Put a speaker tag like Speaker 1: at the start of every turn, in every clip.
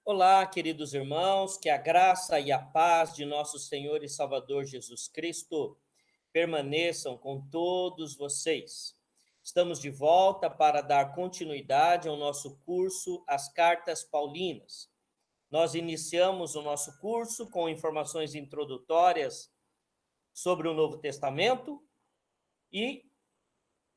Speaker 1: Olá, queridos irmãos, que a graça e a paz de nosso Senhor e Salvador Jesus Cristo permaneçam com todos vocês. Estamos de volta para dar continuidade ao nosso curso As Cartas Paulinas. Nós iniciamos o nosso curso com informações introdutórias sobre o Novo Testamento e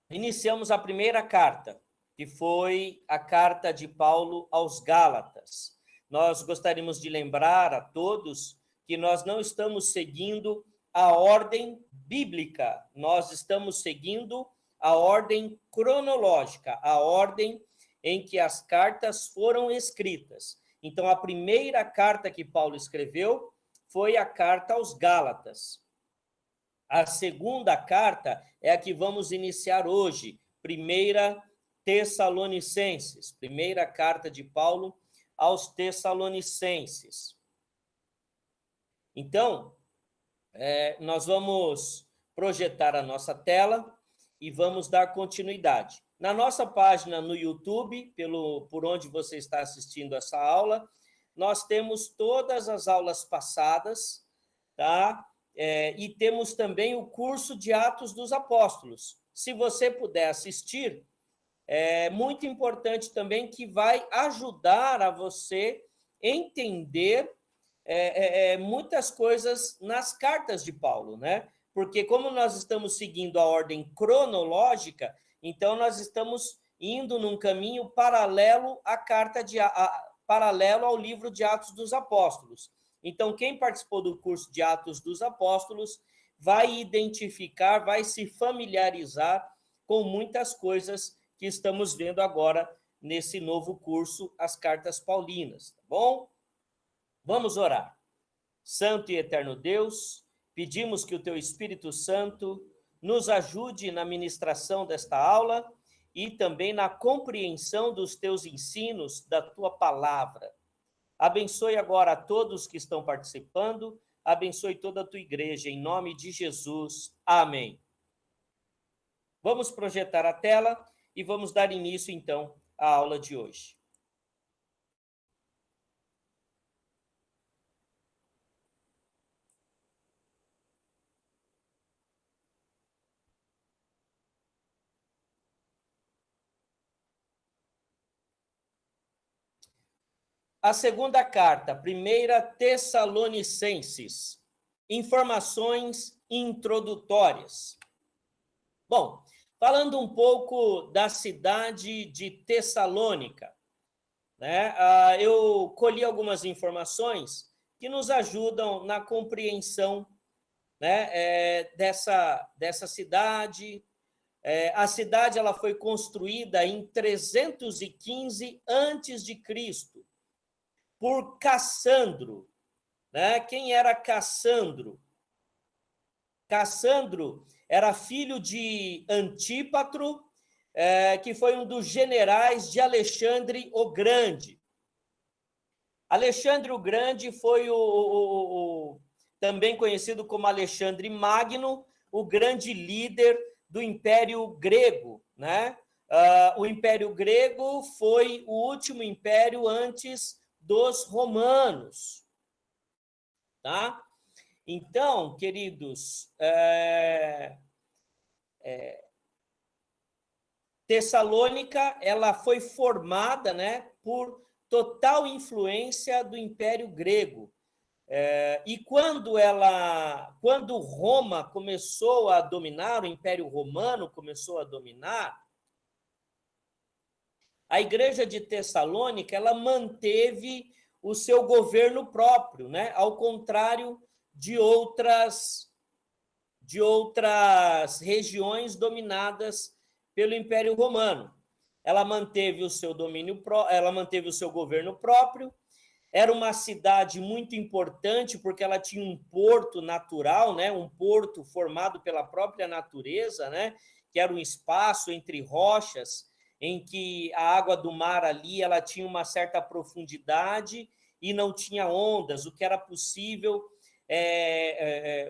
Speaker 1: iniciamos a primeira carta, que foi a carta de Paulo aos Gálatas. Nós gostaríamos de lembrar a todos que nós não estamos seguindo a ordem bíblica, nós estamos seguindo a ordem cronológica, a ordem em que as cartas foram escritas. Então, a primeira carta que Paulo escreveu foi a carta aos Gálatas. A segunda carta é a que vamos iniciar hoje, primeira Tessalonicenses, primeira carta de Paulo aos Tessalonicenses. Então, nós vamos projetar a nossa tela e vamos dar continuidade. Na nossa página no YouTube, por onde você está assistindo essa aula, nós temos todas as aulas passadas, tá? E temos também o curso de Atos dos Apóstolos. Se você puder assistir, é muito importante também que vai ajudar a você entender muitas coisas nas cartas de Paulo, né? Porque como nós estamos seguindo a ordem cronológica, então nós estamos indo num caminho paralelo paralelo ao livro de Atos dos Apóstolos. Então, quem participou do curso de Atos dos Apóstolos vai identificar, vai se familiarizar com muitas coisas que estamos vendo agora nesse novo curso, As Cartas Paulinas, tá bom? Vamos orar. Santo e eterno Deus, pedimos que o teu Espírito Santo nos ajude na ministração desta aula e também na compreensão dos teus ensinos, da tua palavra. Abençoe agora a todos que estão participando, abençoe toda a tua igreja, em nome de Jesus. Amém. Vamos projetar a tela e vamos dar início, então, à aula de hoje. A segunda carta, primeira Tessalonicenses. Informações introdutórias. Bom, falando um pouco da cidade de Tessalônica, né? Eu colhi algumas informações que nos ajudam na compreensão, né, dessa cidade. A cidade ela foi construída em 315 a.C. por Cassandro, né? Quem era Cassandro? Cassandro era filho de Antípatro, que foi um dos generais de Alexandre o Grande. Alexandre o Grande foi também conhecido como Alexandre Magno, o grande líder do Império Grego, né? O Império Grego foi o último império antes dos romanos, tá? Então, queridos, Tessalônica, ela foi formada, né, por total influência do Império Grego. E quando Roma começou a dominar, o Império Romano começou a dominar, a igreja de Tessalônica, ela manteve o seu governo próprio, né? Ao contrário de outras regiões dominadas pelo Império Romano. Ela manteve o seu ela manteve o seu governo próprio. Era uma cidade muito importante porque ela tinha um porto natural, né? Um porto formado pela própria natureza, né? Que era um espaço entre rochas em que a água do mar ali ela tinha uma certa profundidade e não tinha ondas, o que era possível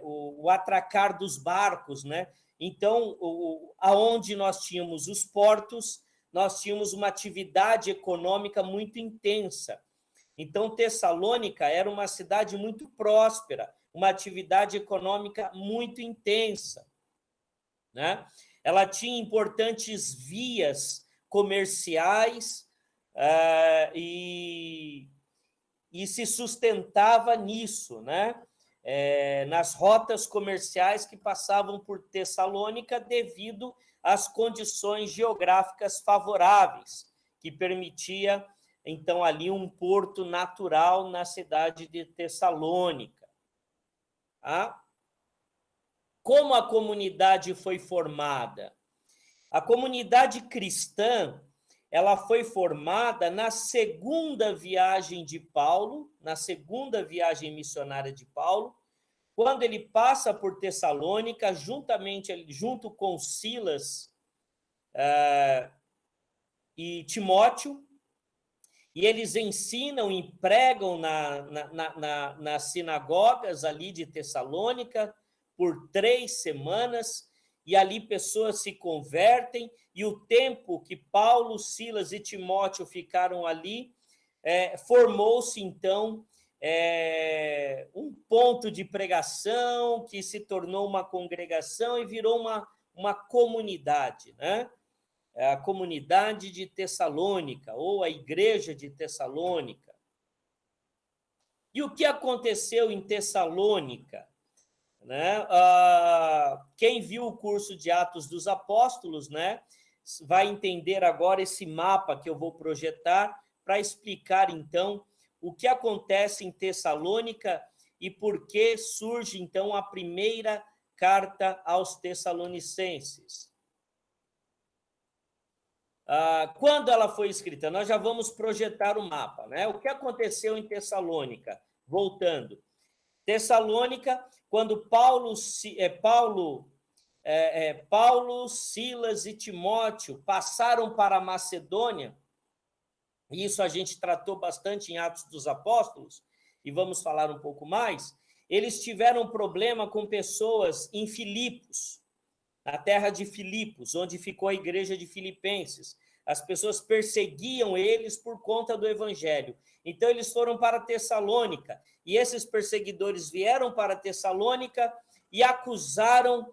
Speaker 1: o atracar dos barcos, né? Então, aonde nós tínhamos os portos, nós tínhamos uma atividade econômica muito intensa. Então, Tessalônica era uma cidade muito próspera, uma atividade econômica muito intensa, né? Ela tinha importantes vias comerciais e se sustentava nisso, né? Nas rotas comerciais que passavam por Tessalônica devido às condições geográficas favoráveis, que permitia, então, ali um porto natural na cidade de Tessalônica. Tá? Como a comunidade foi formada? A comunidade cristã, ela foi formada na segunda viagem de Paulo, na segunda viagem missionária de Paulo, quando ele passa por Tessalônica, junto com Silas e Timóteo, e eles ensinam e pregam nas sinagogas ali de Tessalônica por 3 semanas, e ali pessoas se convertem, e o tempo que Paulo, Silas e Timóteo ficaram ali, formou-se, então, um ponto de pregação que se tornou uma congregação e virou uma comunidade, né? A comunidade de Tessalônica, ou a igreja de Tessalônica. E o que aconteceu em Tessalônica? Né? Quem viu o curso de Atos dos Apóstolos, né, vai entender agora esse mapa que eu vou projetar para explicar, então, o que acontece em Tessalônica e por que surge, então, a primeira carta aos Tessalonicenses. Quando ela foi escrita? Nós já vamos projetar o mapa, né? O que aconteceu em Tessalônica? Voltando. Tessalônica, quando Paulo, Silas e Timóteo passaram para a Macedônia, e isso a gente tratou bastante em Atos dos Apóstolos, e vamos falar um pouco mais, eles tiveram problema com pessoas em Filipos, na terra de Filipos, onde ficou a igreja de Filipenses. As pessoas perseguiam eles por conta do evangelho. Então, eles foram para Tessalônica, e esses perseguidores vieram para Tessalônica e acusaram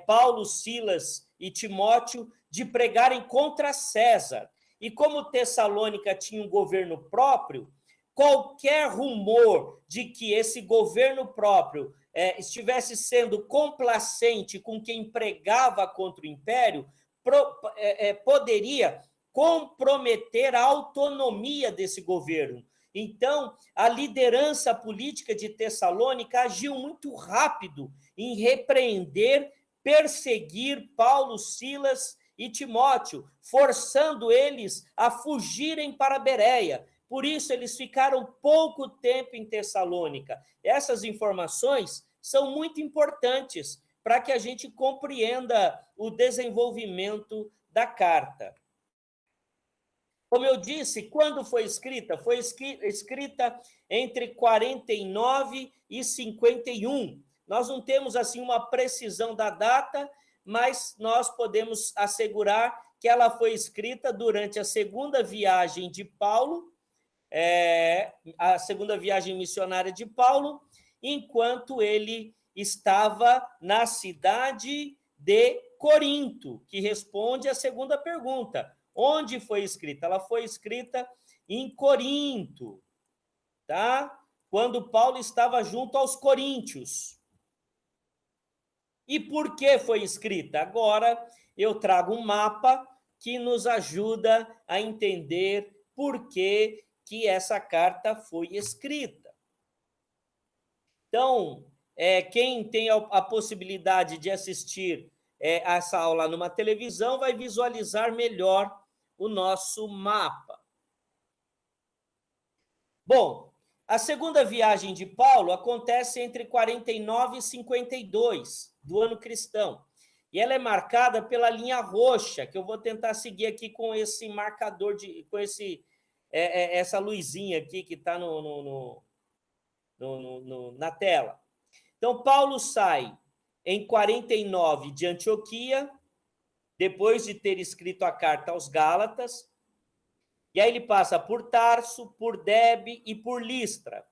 Speaker 1: Paulo, Silas e Timóteo de pregarem contra César. E como Tessalônica tinha um governo próprio, qualquer rumor de que esse governo próprio estivesse sendo complacente com quem pregava contra o império, poderia comprometer a autonomia desse governo. Então, a liderança política de Tessalônica agiu muito rápido em repreender, perseguir Paulo, Silas e Timóteo, forçando eles a fugirem para Bereia. Por isso, eles ficaram pouco tempo em Tessalônica. Essas informações são muito importantes para que a gente compreenda o desenvolvimento da carta. Como eu disse, quando foi escrita? Foi escrita entre 49 e 51. Nós não temos assim uma precisão da data, mas nós podemos assegurar que ela foi escrita durante a segunda viagem de Paulo, a segunda viagem missionária de Paulo, enquanto ele estava na cidade de Corinto, que responde à segunda pergunta. Onde foi escrita? Ela foi escrita em Corinto, tá? Quando Paulo estava junto aos coríntios. E por que foi escrita? Agora eu trago um mapa que nos ajuda a entender por que essa carta foi escrita. Então, quem tem a possibilidade de assistir essa aula numa televisão vai visualizar melhor o nosso mapa. Bom, a segunda viagem de Paulo acontece entre 49 e 52 do ano cristão. E ela é marcada pela linha roxa, que eu vou tentar seguir aqui com esse marcador, com essa luzinha aqui que está na tela. Então, Paulo sai em 49 de Antioquia, depois de ter escrito a carta aos Gálatas, E aí ele passa por Tarso, por Derbe e por Listra.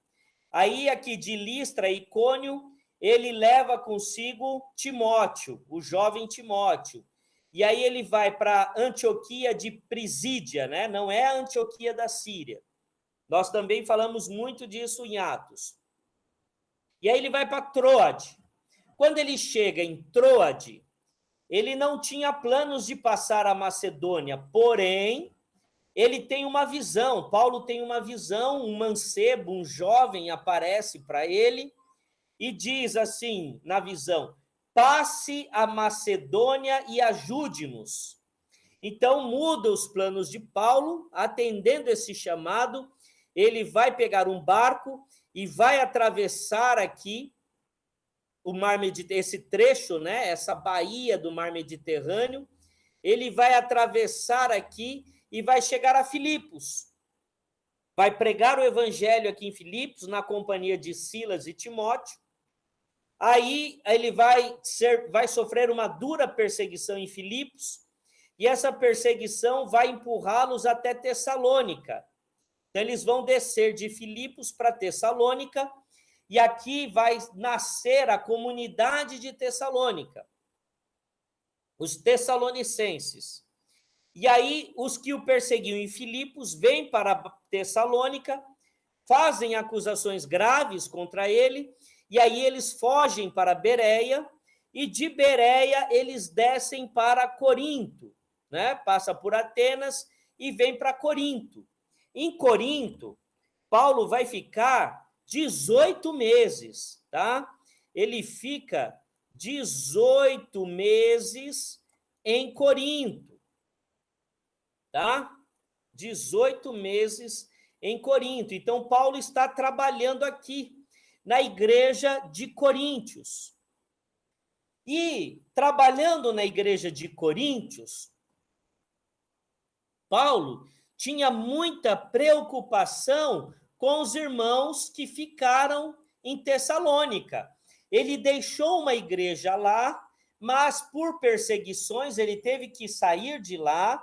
Speaker 1: Aí aqui de Listra e Icônio, ele leva consigo Timóteo, o jovem Timóteo. E aí ele vai para Antioquia de Pisídia, né? Não é a Antioquia da Síria. Nós também falamos muito disso em Atos. E aí ele vai para Troade. Quando ele chega em Troade, ele não tinha planos de passar a Macedônia, porém, ele tem uma visão. Paulo tem uma visão, um mancebo, um jovem aparece para ele e diz assim, na visão: passe a Macedônia e ajude-nos. Então, muda os planos de Paulo, atendendo esse chamado, ele vai pegar um barco e vai atravessar aqui o mar Mediterrâneo, esse trecho, né, essa baía do mar Mediterrâneo, ele vai atravessar aqui e vai chegar a Filipos. Vai pregar o evangelho aqui em Filipos, na companhia de Silas e Timóteo. Aí ele vai sofrer uma dura perseguição em Filipos, e essa perseguição vai empurrá-los até Tessalônica. Então, eles vão descer de Filipos para Tessalônica, e aqui vai nascer a comunidade de Tessalônica, os tessalonicenses. E aí, os que o perseguiam em Filipos vêm para Tessalônica, fazem acusações graves contra ele, e aí eles fogem para Bereia, e de Bereia eles descem para Corinto, né? Passa por Atenas e vem para Corinto. Em Corinto, Paulo vai ficar 18 meses, tá? Ele fica 18 meses em Corinto, tá? 18 meses em Corinto. Então, Paulo está trabalhando aqui na igreja de Coríntios. E, trabalhando na igreja de Coríntios, Paulo tinha muita preocupação com os irmãos que ficaram em Tessalônica. Ele deixou uma igreja lá, mas por perseguições ele teve que sair de lá,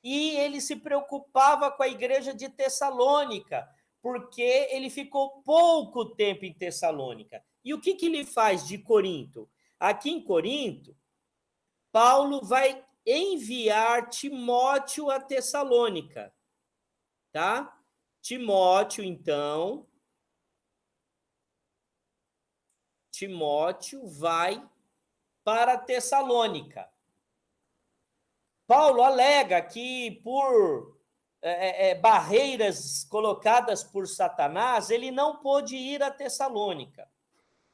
Speaker 1: e ele se preocupava com a igreja de Tessalônica, porque ele ficou pouco tempo em Tessalônica. E o que ele faz de Corinto? Aqui em Corinto, Paulo vai enviar Timóteo a Tessalônica, tá? Timóteo, então, Timóteo vai para Tessalônica. Paulo alega que por barreiras colocadas por Satanás, ele não pôde ir a Tessalônica.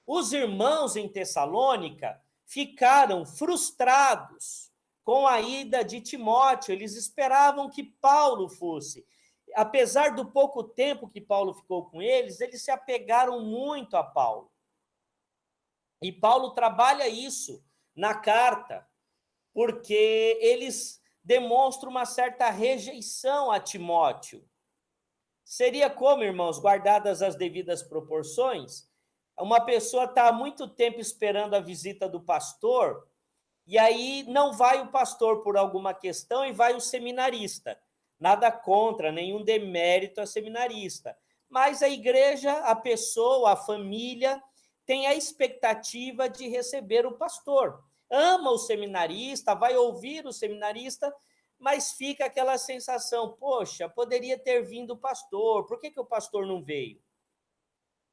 Speaker 1: Os irmãos em Tessalônica ficaram frustrados com a ida de Timóteo, eles esperavam que Paulo fosse. Apesar do pouco tempo que Paulo ficou com eles, eles se apegaram muito a Paulo. E Paulo trabalha isso na carta, porque eles demonstram uma certa rejeição a Timóteo. Seria como, irmãos, guardadas as devidas proporções, uma pessoa está há muito tempo esperando a visita do pastor, e aí não vai o pastor por alguma questão e vai o seminarista. Nada contra, nenhum demérito a seminarista. Mas a igreja, a pessoa, a família, tem a expectativa de receber o pastor. Ama o seminarista, vai ouvir o seminarista, mas fica aquela sensação, poxa, poderia ter vindo o pastor, por que o pastor não veio?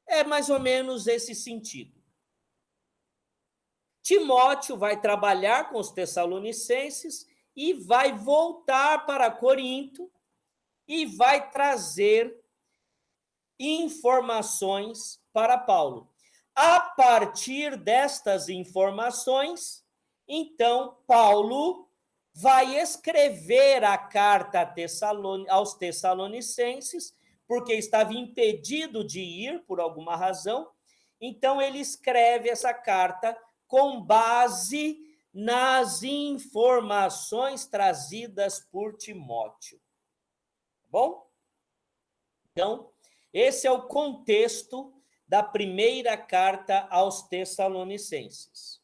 Speaker 1: É mais ou menos esse sentido. Timóteo vai trabalhar com os tessalonicenses e vai voltar para Corinto e vai trazer informações para Paulo. A partir destas informações, então, Paulo vai escrever a carta aos Tessalonicenses, porque estava impedido de ir por alguma razão. Então, ele escreve essa carta com base nas informações trazidas por Timóteo. Tá bom? Então, esse é o contexto da primeira carta aos Tessalonicenses.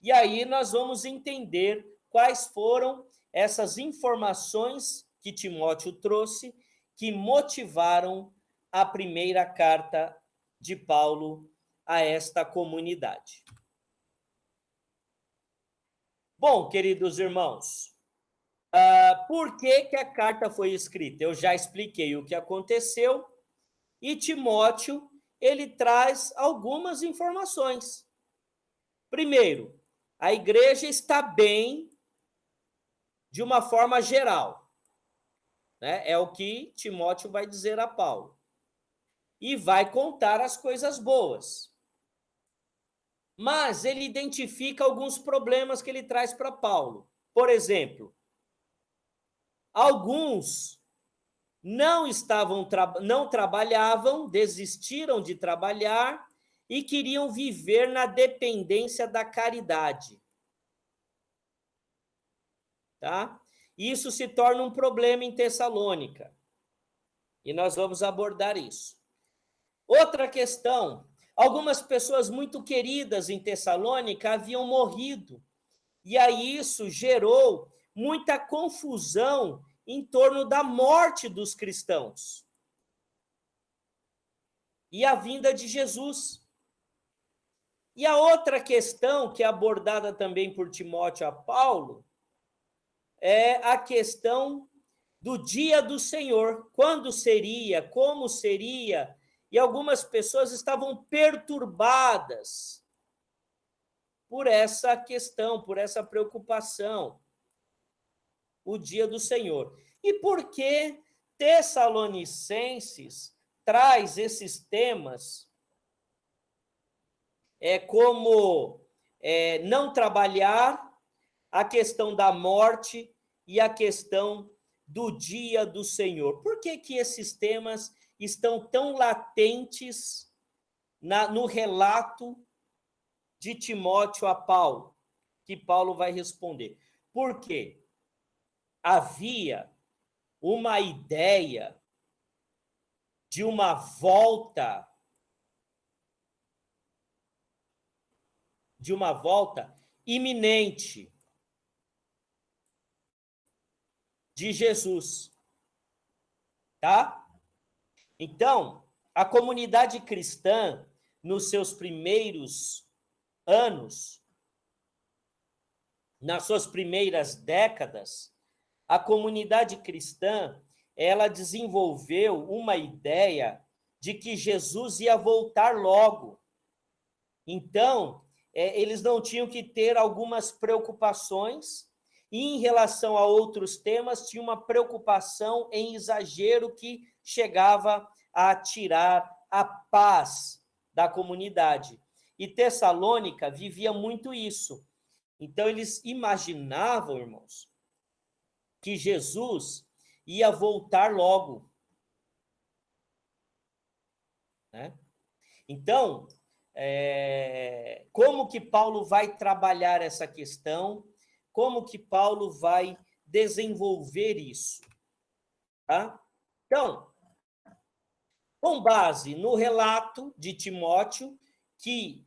Speaker 1: E aí nós vamos entender quais foram essas informações que Timóteo trouxe que motivaram a primeira carta de Paulo a esta comunidade. Bom, queridos irmãos, por que a carta foi escrita? Eu já expliquei o que aconteceu e Timóteo, ele traz algumas informações. Primeiro, a igreja está bem de uma forma geral, né? É o que Timóteo vai dizer a Paulo. E vai contar as coisas boas. Mas ele identifica alguns problemas que ele traz para Paulo. Por exemplo, alguns não trabalhavam, desistiram de trabalhar e queriam viver na dependência da caridade. Tá? Isso se torna um problema em Tessalônica. E nós vamos abordar isso. Outra questão, algumas pessoas muito queridas em Tessalônica haviam morrido. E aí isso gerou muita confusão em torno da morte dos cristãos e a vinda de Jesus. E a outra questão que é abordada também por Timóteo a Paulo é a questão do dia do Senhor. Quando seria? Como seria? E algumas pessoas estavam perturbadas por essa questão, por essa preocupação. O dia do Senhor. E por que Tessalonicenses traz esses temas como não trabalhar, a questão da morte e a questão do dia do Senhor? Por que esses temas estão tão latentes no relato de Timóteo a Paulo, que Paulo vai responder? Por quê? Havia uma ideia de uma volta iminente de Jesus, tá? Então, a comunidade cristã, nos seus primeiros anos, nas suas primeiras décadas, a comunidade cristã, ela desenvolveu uma ideia de que Jesus ia voltar logo. Então, eles não tinham que ter algumas preocupações, e em relação a outros temas, tinha uma preocupação em exagero que chegava a tirar a paz da comunidade. E Tessalônica vivia muito isso. Então, eles imaginavam, irmãos, que Jesus ia voltar logo, né? Então, como que Paulo vai trabalhar essa questão? Como que Paulo vai desenvolver isso? Tá? Então, com base no relato de Timóteo, que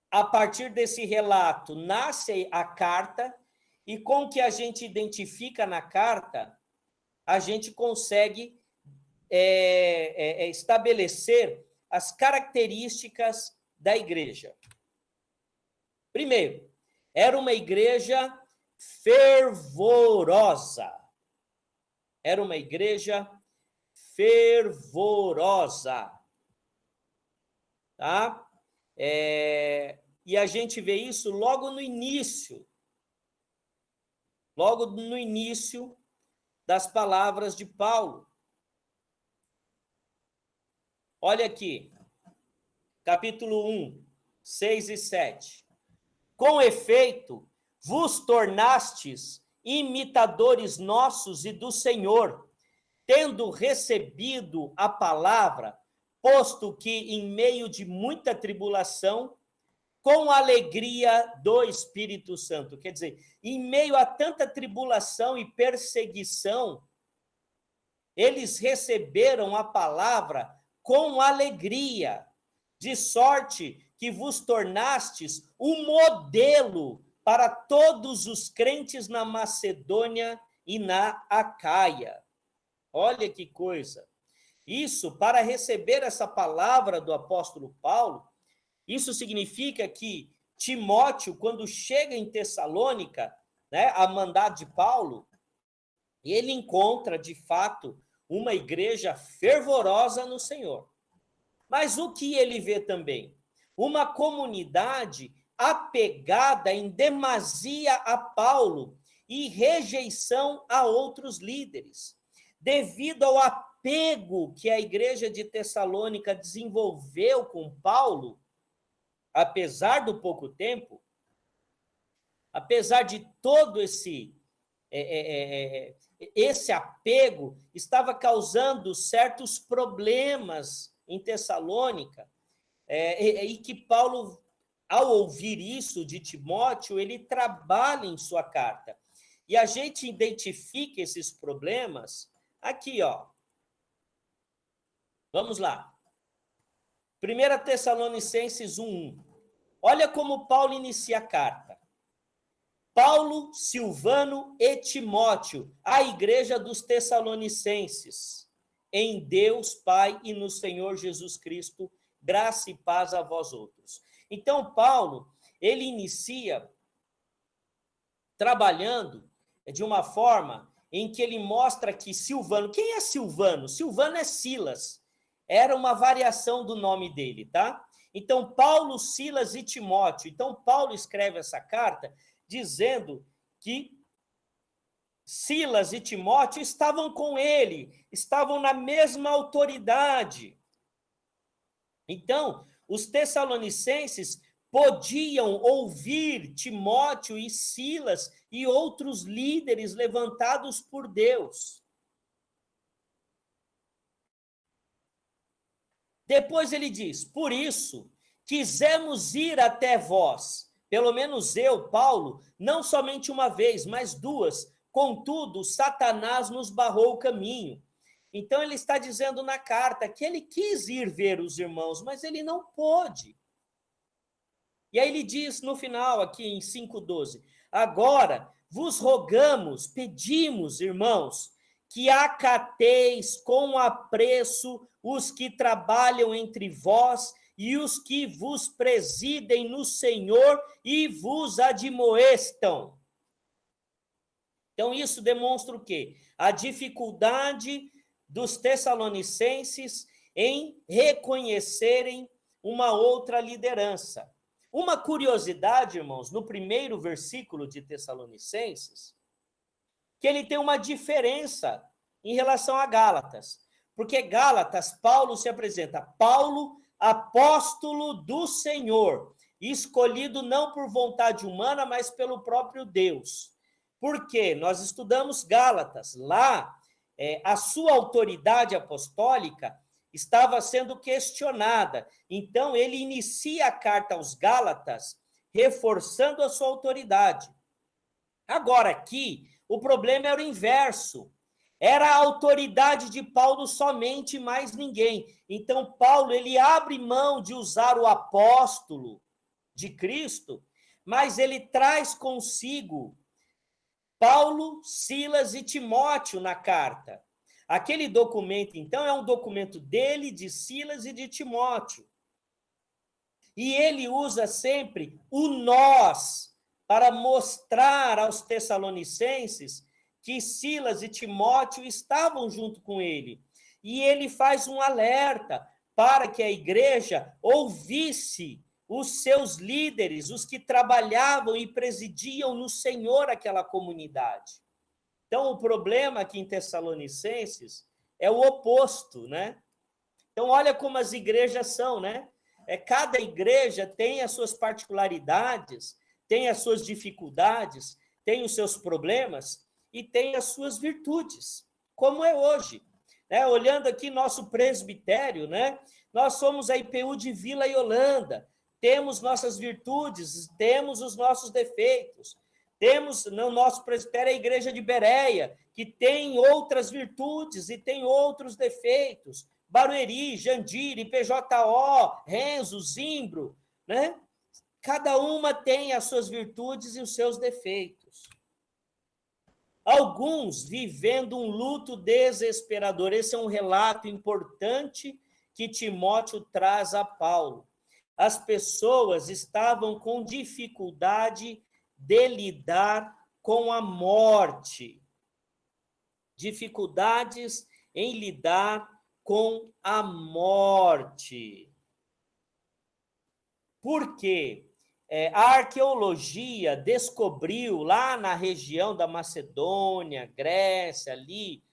Speaker 1: a partir desse relato nasce a carta, e com o que a gente identifica na carta, a gente consegue estabelecer as características da igreja. Primeiro, era uma igreja fervorosa. Era uma igreja fervorosa. Tá? E a gente vê isso logo no início. Logo no início das palavras de Paulo. Olha aqui, capítulo 1, 6 e 7. Com efeito, vos tornastes imitadores nossos e do Senhor, tendo recebido a palavra, posto que em meio de muita tribulação, com alegria do Espírito Santo. Quer dizer, em meio a tanta tribulação e perseguição, eles receberam a palavra com alegria, de sorte que vos tornastes um modelo para todos os crentes na Macedônia e na Acaia. Olha que coisa. Isso, para receber essa palavra do apóstolo Paulo, isso significa que Timóteo, quando chega em Tessalônica, né, a mandado de Paulo, ele encontra, de fato, uma igreja fervorosa no Senhor. Mas o que ele vê também? Uma comunidade apegada em demasia a Paulo e rejeição a outros líderes. Devido ao apego que a igreja de Tessalônica desenvolveu com Paulo, apesar do pouco tempo, apesar de todo esse apego, estava causando certos problemas em Tessalônica, e que Paulo, ao ouvir isso de Timóteo, ele trabalha em sua carta. E a gente identifica esses problemas aqui, ó. Vamos lá. 1 Tessalonicenses 1:1. Olha como Paulo inicia a carta. Paulo, Silvano e Timóteo, a igreja dos Tessalonicenses, em Deus Pai e no Senhor Jesus Cristo, graça e paz a vós outros. Então, Paulo, ele inicia trabalhando de uma forma em que ele mostra que Silvano, quem é Silvano? Silvano é Silas, era uma variação do nome dele, tá? Então, Paulo, Silas e Timóteo. Então, Paulo escreve essa carta dizendo que Silas e Timóteo estavam com ele, estavam na mesma autoridade. Então, os tessalonicenses podiam ouvir Timóteo e Silas e outros líderes levantados por Deus. Depois ele diz: por isso, quisemos ir até vós, pelo menos eu, Paulo, não somente uma vez, mas duas, contudo, Satanás nos barrou o caminho. Então, ele está dizendo na carta que ele quis ir ver os irmãos, mas ele não pôde. E aí ele diz no final, aqui em 5:12, agora vos rogamos, pedimos, irmãos, que acateis com apreço os que trabalham entre vós e os que vos presidem no Senhor e vos admoestam. Então, isso demonstra o quê? A dificuldade dos tessalonicenses em reconhecerem uma outra liderança. Uma curiosidade, irmãos, no primeiro versículo de Tessalonicenses, que ele tem uma diferença em relação a Gálatas. Porque Gálatas, Paulo se apresenta, Paulo, apóstolo do Senhor, escolhido não por vontade humana, mas pelo próprio Deus. Por quê? Nós estudamos Gálatas. Lá, a sua autoridade apostólica estava sendo questionada. Então, ele inicia a carta aos Gálatas, reforçando a sua autoridade. Agora, aqui, o problema era o inverso. Era a autoridade de Paulo somente, mais ninguém. Então, Paulo, ele abre mão de usar o apóstolo de Cristo, mas ele traz consigo Paulo, Silas e Timóteo na carta. Aquele documento, então, é um documento dele, de Silas e de Timóteo. E ele usa sempre o nós para mostrar aos tessalonicenses que Silas e Timóteo estavam junto com ele. E ele faz um alerta para que a igreja ouvisse os seus líderes, os que trabalhavam e presidiam no Senhor aquela comunidade. Então, o problema aqui em Tessalonicenses é o oposto, né? Então, olha como as igrejas são, né? Cada igreja tem as suas particularidades, tem as suas dificuldades, tem os seus problemas e tem as suas virtudes, como é hoje. Olhando aqui nosso presbitério, né? Nós somos a IPU de Vila e Holanda, temos nossas virtudes, temos os nossos defeitos. Temos no nosso presbitério a igreja de Bereia, que tem outras virtudes e tem outros defeitos. Barueri, Jandiri, PJO, Renzo, Zimbro, né? Cada uma tem as suas virtudes e os seus defeitos. Alguns vivendo um luto desesperador. Esse é um relato importante que Timóteo traz a Paulo. As pessoas estavam com dificuldade de lidar com a morte. Dificuldades em lidar com a morte. Por quê? A arqueologia descobriu lá na região da Macedônia, Grécia, ali,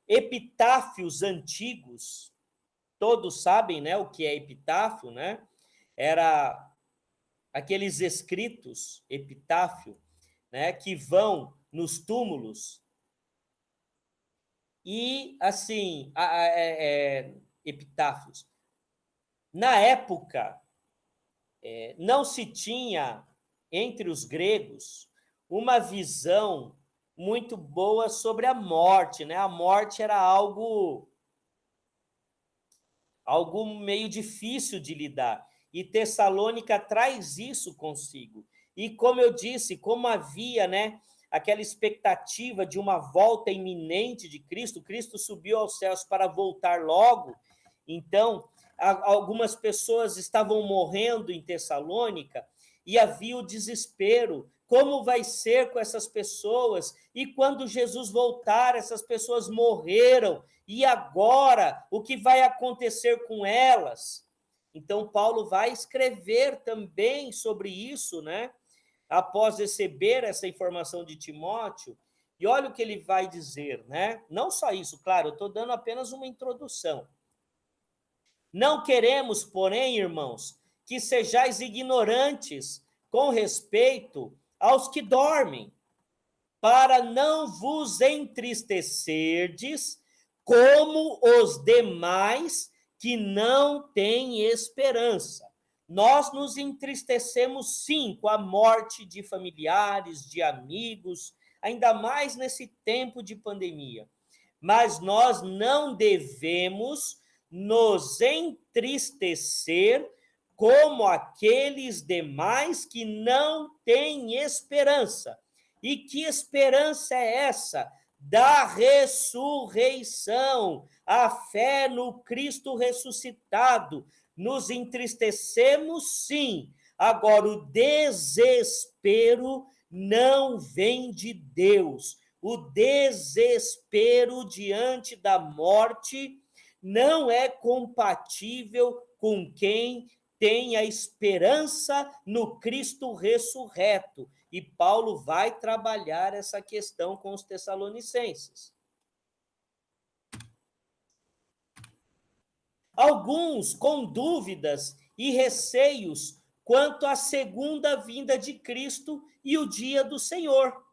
Speaker 1: epitáfios antigos. Todos sabem, né, o que é epitáfio, né? Era aqueles escritos, epitáfio, né, que vão nos túmulos. E, assim, epitáfios. Na época, não se tinha, entre os gregos, uma visão muito boa sobre a morte, né? A morte era algo meio difícil de lidar. E Tessalônica traz isso consigo. E como eu disse, como havia, né, aquela expectativa de uma volta iminente de Cristo, Cristo subiu aos céus para voltar logo, então algumas pessoas estavam morrendo em Tessalônica e havia o desespero. Como vai ser com essas pessoas? E quando Jesus voltar, essas pessoas morreram. E agora, o que vai acontecer com elas? Então, Paulo vai escrever também sobre isso, né? Após receber essa informação de Timóteo. E olha o que ele vai dizer, né? Não só isso, claro, eu estou dando apenas uma introdução. Não queremos, porém, irmãos, que sejais ignorantes com respeito aos que dormem, para não vos entristecerdes como os demais que não têm esperança. Nós nos entristecemos, sim, com a morte de familiares, de amigos, ainda mais nesse tempo de pandemia. Mas nós não devemos nos entristecer como aqueles demais que não têm esperança. E que esperança é essa? Da ressurreição, a fé no Cristo ressuscitado. Nos entristecemos, sim. Agora, o desespero não vem de Deus. O desespero diante da morte não é compatível com quem tem a esperança no Cristo ressurreto. E Paulo vai trabalhar essa questão com os tessalonicenses. Alguns com dúvidas e receios quanto à segunda vinda de Cristo e o dia do Senhor.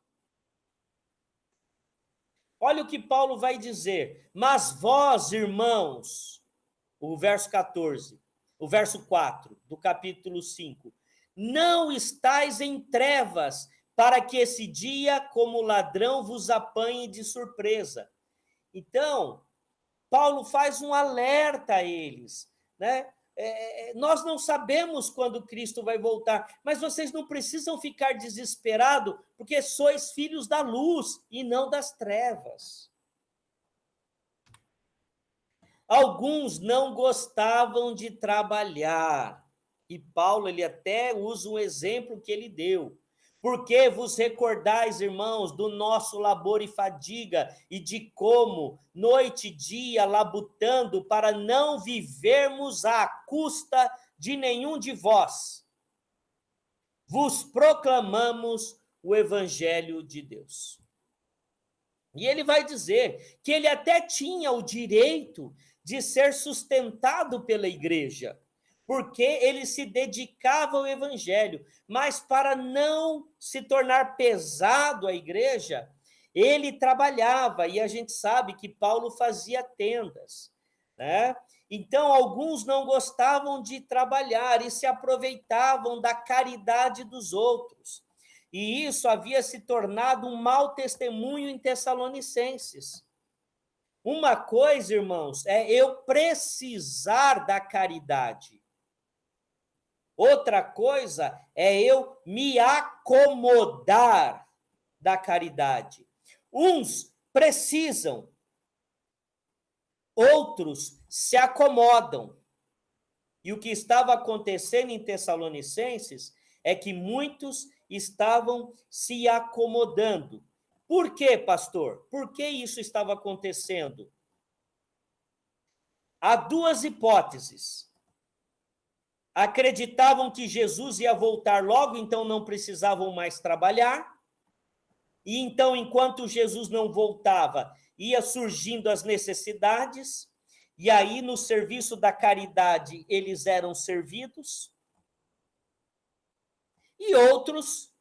Speaker 1: Olha o que Paulo vai dizer. Mas vós, irmãos, o verso 14, o verso 4 do capítulo 5, não estais em trevas, para que esse dia, como ladrão, vos apanhe de surpresa. Então, Paulo faz um alerta a eles, né? Nós não sabemos quando Cristo vai voltar, mas vocês não precisam ficar desesperados, porque sois filhos da luz e não das trevas. Alguns não gostavam de trabalhar, e Paulo ele até usa um exemplo que ele deu. Porque vos recordais, irmãos, do nosso labor e fadiga, e de como, noite e dia, labutando, para não vivermos à custa de nenhum de vós, vos proclamamos o evangelho de Deus. E ele vai dizer que ele até tinha o direito de ser sustentado pela igreja, porque ele se dedicava ao evangelho, mas para não se tornar pesado a igreja, ele trabalhava, e a gente sabe que Paulo fazia tendas, né? Então, alguns não gostavam de trabalhar e se aproveitavam da caridade dos outros. E isso havia se tornado um mau testemunho em Tessalonicenses. Uma coisa, irmãos, é eu precisar da caridade. Outra coisa é eu me acomodar da caridade. Uns precisam, outros se acomodam. E o que estava acontecendo em Tessalonicenses é que muitos estavam se acomodando. Por quê, pastor? Por que isso estava acontecendo? Há duas hipóteses. Acreditavam que Jesus ia voltar logo, então não precisavam mais trabalhar. E então, enquanto Jesus não voltava, ia surgindo as necessidades, e aí, no serviço da caridade, eles eram servidos. E outros,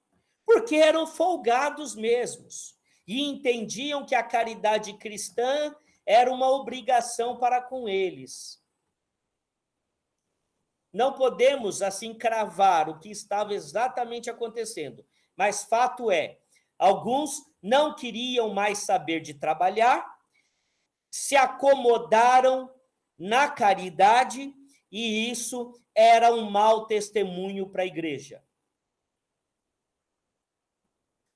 Speaker 1: porque eram folgados mesmos, e entendiam que a caridade cristã era uma obrigação para com eles. Não podemos, assim, cravar o que estava exatamente acontecendo, mas fato é, alguns não queriam mais saber de trabalhar, se acomodaram na caridade, e isso era um mau testemunho para a igreja.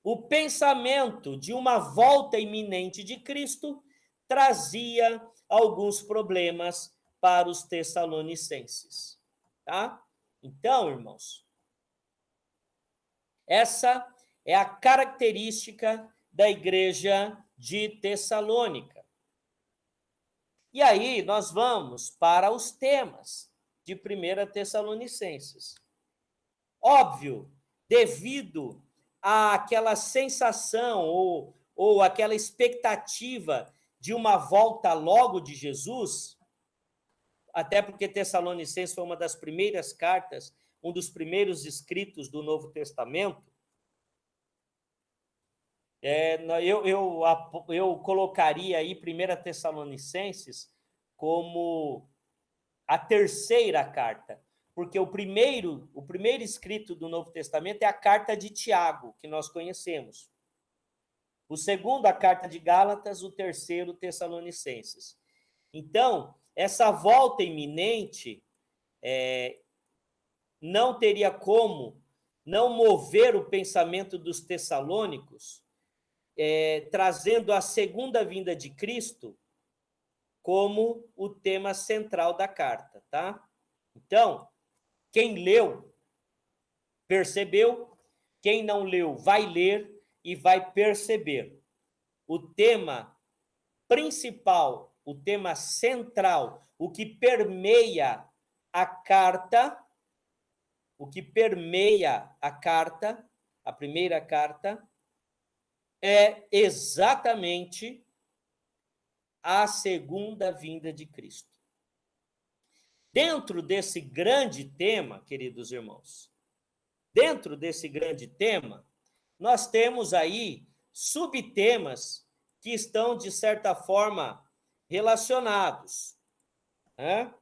Speaker 1: O pensamento de uma volta iminente de Cristo trazia alguns problemas para os tessalonicenses, tá? Então, irmãos, essa é a característica da igreja de Tessalônica. E aí nós vamos para os temas de 1 Tessalonicenses. Óbvio, devido àquela sensação ou aquela expectativa de uma volta logo de Jesus, até porque Tessalonicenses foi uma das primeiras cartas, um dos primeiros escritos do Novo Testamento, eu colocaria aí 1 Tessalonicenses como a terceira carta, porque o primeiro escrito do Novo Testamento é a carta de Tiago, que nós conhecemos. O segundo, a carta de Gálatas, o terceiro, Tessalonicenses. Então, essa volta iminente não teria como não mover o pensamento dos tessalônicos, trazendo a segunda vinda de Cristo como o tema central da carta, tá? Então, quem leu, percebeu. Quem não leu, vai ler e vai perceber. O tema principal, o tema central, o que permeia a carta, a primeira carta, é exatamente a segunda vinda de Cristo. Dentro desse grande tema, queridos irmãos, dentro desse grande tema, nós temos aí subtemas que estão, de certa forma, relacionados, né?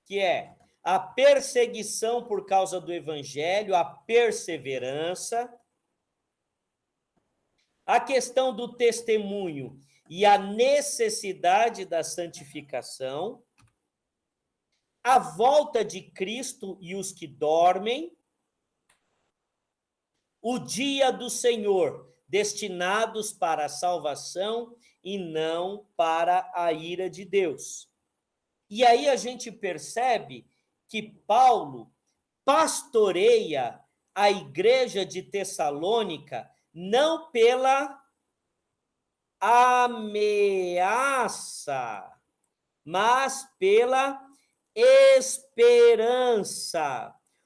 Speaker 1: Que é a perseguição por causa do evangelho, a perseverança, a questão do testemunho e a necessidade da santificação, a volta de Cristo e os que dormem, o dia do Senhor, destinados para a salvação e não para a ira de Deus. E aí a gente percebe que Paulo pastoreia a igreja de Tessalônica não pela ameaça, mas pela esperança.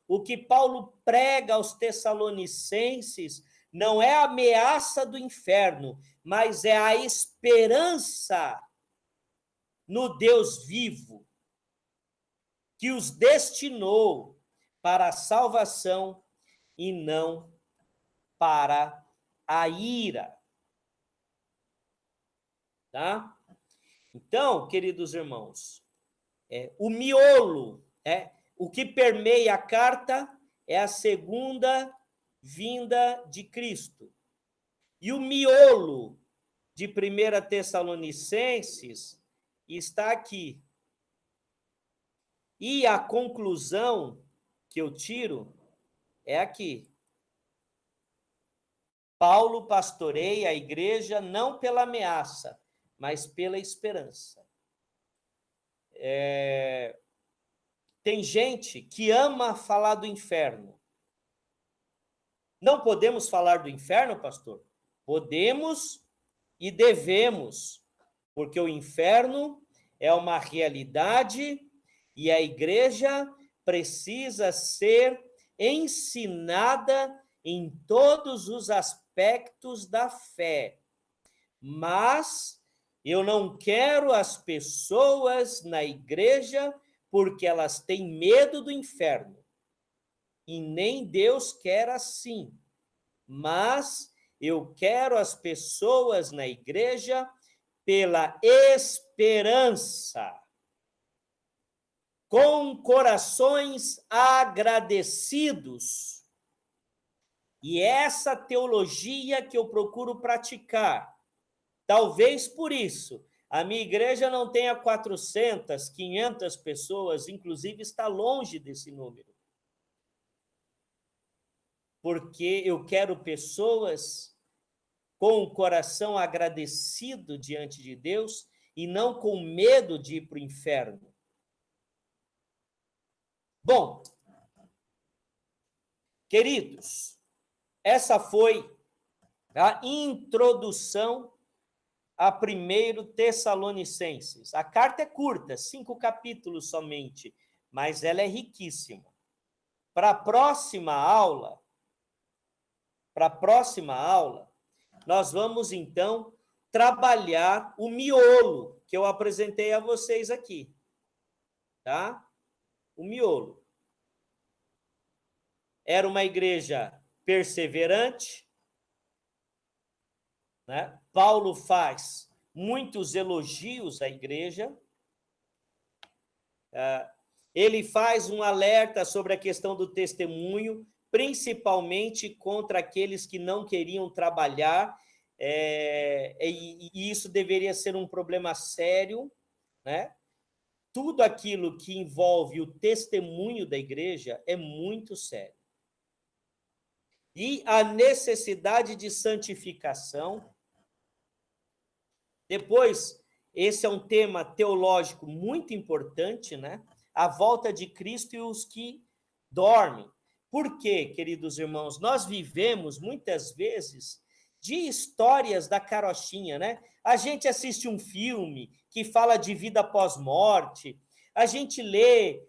Speaker 1: O que Paulo prega aos tessalonicenses não é a ameaça do inferno, mas é a esperança no Deus vivo, que os destinou para a salvação e não para a ira. Tá? Então, queridos irmãos, o miolo, o que permeia a carta é a segunda vinda de Cristo. E o miolo de 1 Tessalonicenses está aqui. E a conclusão que eu tiro é aqui. Paulo pastoreia a igreja não pela ameaça, mas pela esperança. Tem gente que ama falar do inferno. Não podemos falar do inferno, pastor? Podemos e devemos, porque o inferno é uma realidade e a igreja precisa ser ensinada em todos os aspectos da fé. Mas eu não quero as pessoas na igreja porque elas têm medo do inferno. E nem Deus quer assim. Mas eu quero as pessoas na igreja pela esperança, com corações agradecidos. E essa teologia que eu procuro praticar. Talvez por isso a minha igreja não tenha 400, 500 pessoas, inclusive está longe desse número. Porque eu quero pessoas com o coração agradecido diante de Deus e não com medo de ir para o inferno. Bom, queridos, essa foi a introdução a 1 Tessalonicenses. A carta é curta, 5 capítulos somente, mas ela é riquíssima. Para a próxima aula, nós vamos, então, trabalhar o miolo que eu apresentei a vocês aqui, tá? O miolo. Era uma igreja perseverante, né? Paulo faz muitos elogios à igreja. Ele faz um alerta sobre a questão do testemunho, principalmente contra aqueles que não queriam trabalhar, e isso deveria ser um problema sério, né? Tudo aquilo que envolve o testemunho da igreja é muito sério. E a necessidade de santificação. Depois, esse é um tema teológico muito importante, né? A volta de Cristo e os que dormem. Por quê, queridos irmãos? Nós vivemos, muitas vezes, de histórias da carochinha, né? A gente assiste um filme que fala de vida pós-morte, a gente lê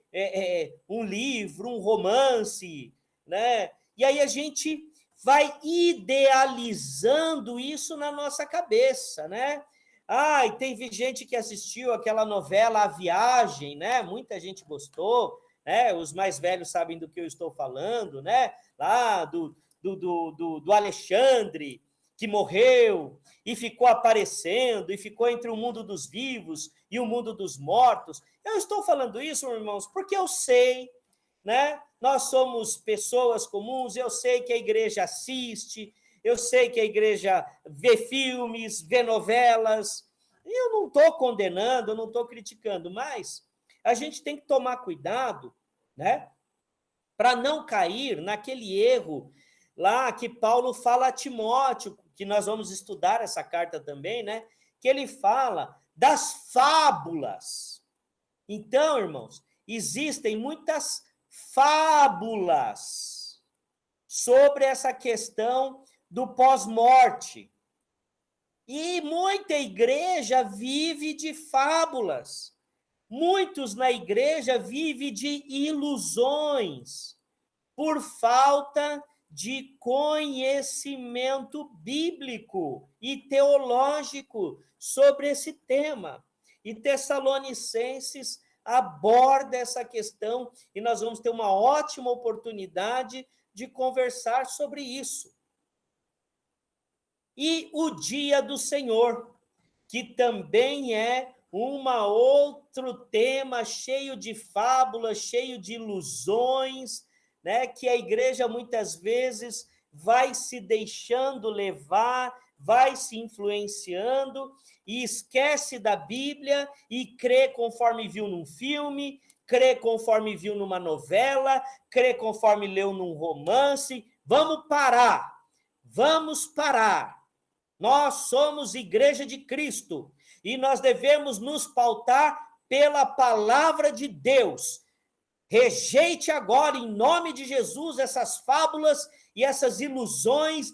Speaker 1: um livro, um romance, né? E aí a gente vai idealizando isso na nossa cabeça, né? E teve gente que assistiu aquela novela A Viagem, né? Muita gente gostou, né? Os mais velhos sabem do que eu estou falando, né? Lá do Alexandre, que morreu e ficou aparecendo, e ficou entre o mundo dos vivos e o mundo dos mortos. Eu estou falando isso, irmãos, porque eu sei, né? Nós somos pessoas comuns, eu sei que a igreja assiste, eu sei que a igreja vê filmes, vê novelas, e eu não estou condenando, eu não estou criticando, mas a gente tem que tomar cuidado, né, para não cair naquele erro lá que Paulo fala a Timóteo, que nós vamos estudar essa carta também, né, que ele fala das fábulas. Então, irmãos, existem muitas fábulas sobre essa questão do pós-morte. E muita igreja vive de fábulas. Muitos na igreja vivem de ilusões por falta de conhecimento bíblico e teológico sobre esse tema. E Tessalonicenses aborda essa questão e nós vamos ter uma ótima oportunidade de conversar sobre isso. E o dia do Senhor, que também é outro tema cheio de fábulas, cheio de ilusões, né, que a igreja muitas vezes vai se deixando levar, vai se influenciando e esquece da Bíblia e crê conforme viu num filme, crê conforme viu numa novela, crê conforme leu num romance. Vamos parar. vamos parar. Nós somos Igreja de Cristo e nós devemos nos pautar pela palavra de Deus. Rejeite agora, em nome de Jesus, essas fábulas e essas ilusões.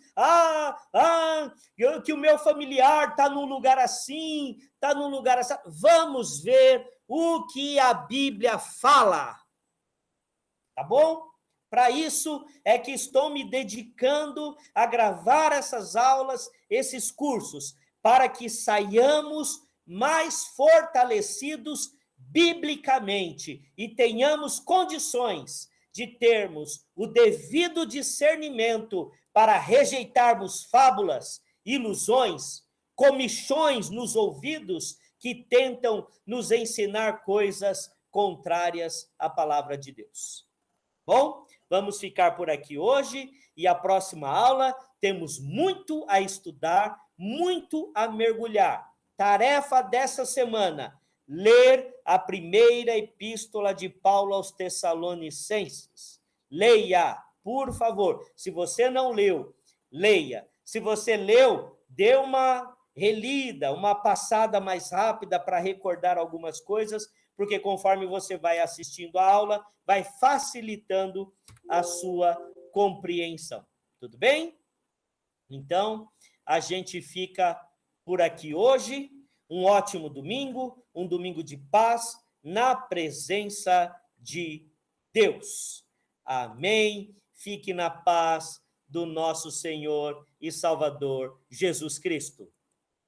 Speaker 1: Que o meu familiar está num lugar assim, está num lugar assim. Vamos ver o que a Bíblia fala. Tá bom? Para isso é que estou me dedicando a gravar essas aulas, esses cursos, para que saiamos mais fortalecidos biblicamente e tenhamos condições de termos o devido discernimento para rejeitarmos fábulas, ilusões, comichões nos ouvidos que tentam nos ensinar coisas contrárias à palavra de Deus. Bom, vamos ficar por aqui hoje e a próxima aula temos muito a estudar, muito a mergulhar. Tarefa dessa semana: ler a primeira epístola de Paulo aos Tessalonicenses. Leia, por favor. Se você não leu, leia. Se você leu, dê uma relida, uma passada mais rápida para recordar algumas coisas, porque conforme você vai assistindo a aula, vai facilitando a sua compreensão. Tudo bem? Então, a gente fica por aqui hoje. Um ótimo domingo, um domingo de paz, na presença de Deus. Amém. Fique na paz do nosso Senhor e Salvador Jesus Cristo.